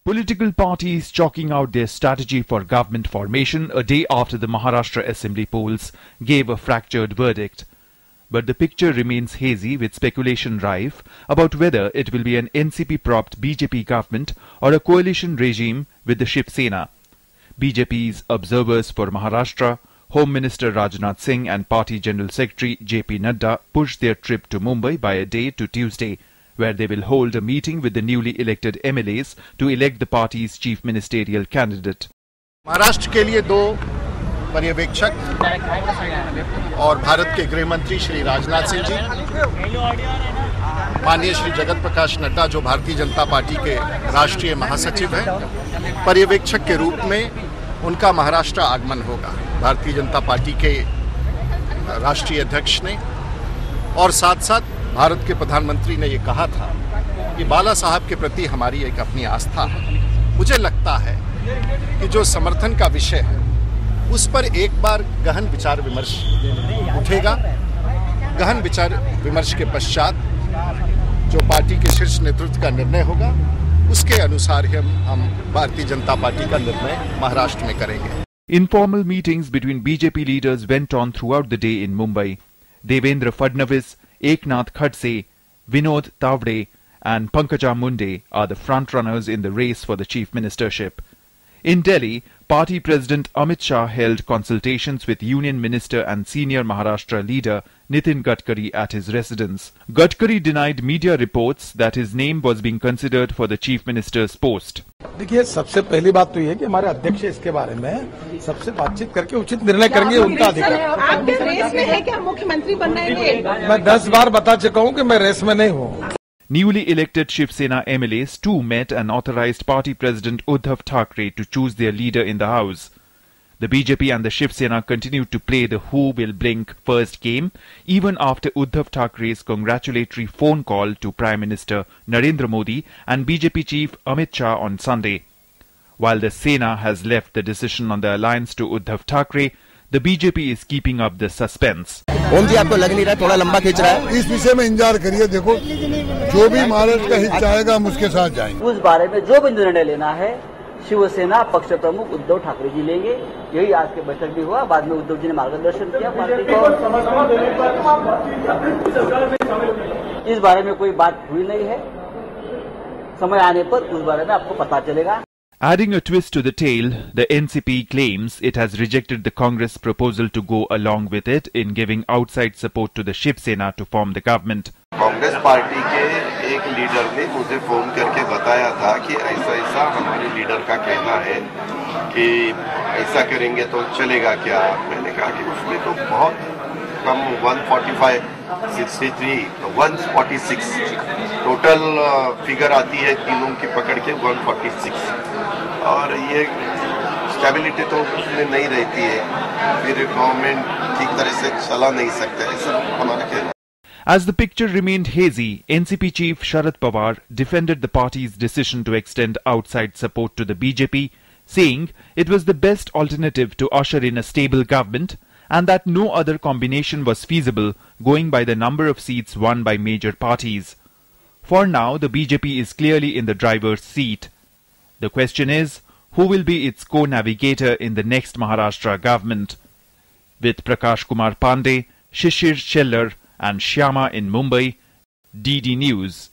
Political parties chalking out their strategy for government formation a day after the Maharashtra Assembly polls gave a fractured verdict. But the picture remains hazy, with speculation rife about whether it will be an NCP-propped BJP government or a coalition regime with the Shiv Sena. BJP's observers for Maharashtra, Home Minister Rajnath Singh and Party General Secretary JP Nadda pushed their trip to Mumbai by a day to Tuesday, where they will hold a meeting with the newly elected MLAs to elect the party's chief ministerial candidate. Maharashtra के लिए दो पर्यवेक्षक और भारत के गृह मंत्री श्री राजनाथ सिंह जी, माननीय श्री जगत प्रकाश नड्डा जो भारतीय जनता पार्टी के राष्ट्रीय महासचिव हैं, पर्यवेक्षक के रूप में उनका महाराष्ट्र आगमन होगा भारतीय जनता पार्टी के राष्ट्रीय अध्यक्ष ने। और साथ साथ भारत के प्रधानमंत्री ने ये कहा था कि बाला साहब के प्रति हमारी एक अपनी आस्था है। मुझे लगता है कि जो समर्थन का विषय है उस पर एक बार गहन विचार विमर्श उठेगा। गहन विचार विमर्श के पश्चात जो पार्टी के शीर्ष नेतृत्व का निर्णय होगा उसके अनुसार ही हम भारतीय जनता पार्टी का निर्णय महाराष्ट्र में करेंगे। Informal meetings between BJP leaders went on throughout the day in Mumbai. Devendra Fadnavis, Eknath Khadse, Vinod Tavde and Pankaja Munde are the frontrunners in the race for the chief ministership. In Delhi, Party President Amit Shah held consultations with Union Minister and senior Maharashtra leader Nitin Gadkari at his residence. Gadkari denied media reports that his name was being considered for the chief minister's post. देखिए, सबसे पहली बात तो ये है कि हमारे अध्यक्ष इसके बारे में सबसे बातचीत करके उचित निर्णय करेंगे, उनका अधिकार। आप रेस में है क्या मुख्यमंत्री बनना है? मैं 10 बार बता चुका हूँ कि मैं रेस में नहीं हूँ। Newly elected Shiv Sena MLAs too met and authorized Party President Uddhav Thackeray to choose their leader in the House. The BJP and the Shiv Sena continued to play the who will blink first game even after Uddhav Thackeray's congratulatory phone call to Prime Minister Narendra Modi and BJP chief Amit Shah on Sunday. While the Sena has left the decision on the alliance to Uddhav Thackeray, the BJP is keeping up the suspense. ओम जी, आपको लग नहीं रहा थोड़ा लंबा खींच रहा है? इस विषय में इंतजार करिए, देखो जो भी महाराष्ट्र का हित चाहेगा हम उसके साथ जाएंगे। उस बारे में जो भी निर्णय लेना है शिवसेना पक्ष प्रमुख उद्धव ठाकरे जी लेंगे। यही आज के बैठक भी हुआ। बाद में उद्धव जी ने मार्गदर्शन किया पार्टी को। इस बारे में कोई बात हुई नहीं है। समय आने पर उस बारे में आपको पता चलेगा। Adding a twist to the tale, the NCP claims it has rejected the Congress proposal to go along with it in giving outside support to the Shiv Sena to form the government. Congress party के एक leader ने मुझे phone करके बताया था कि ऐसा ऐसा हमारे लीडर का कहना है कि ऐसा करेंगे तो चलेगा क्या। मैंने कहा कि उसमें तो बहुत कम 145, 63, 146 टोटल फिगर आती है, तीनों की पकड़ के 146, और ये स्टेबिलिटी तो उसमें नहीं रहती है, फिर गवर्नमेंट ठीक तरह से चला नहीं सकता, ऐसा हमारा कहना। As the picture remained hazy, NCP chief Sharad Pawar defended the party's decision to extend outside support to the BJP, saying it was the best alternative to usher in a stable government and that no other combination was feasible going by the number of seats won by major parties. For now, the BJP is clearly in the driver's seat. The question is, who will be its co-navigator in the next Maharashtra government? With Prakash Kumar Pandey, Shishir Shellar and Shyama in Mumbai, DD News.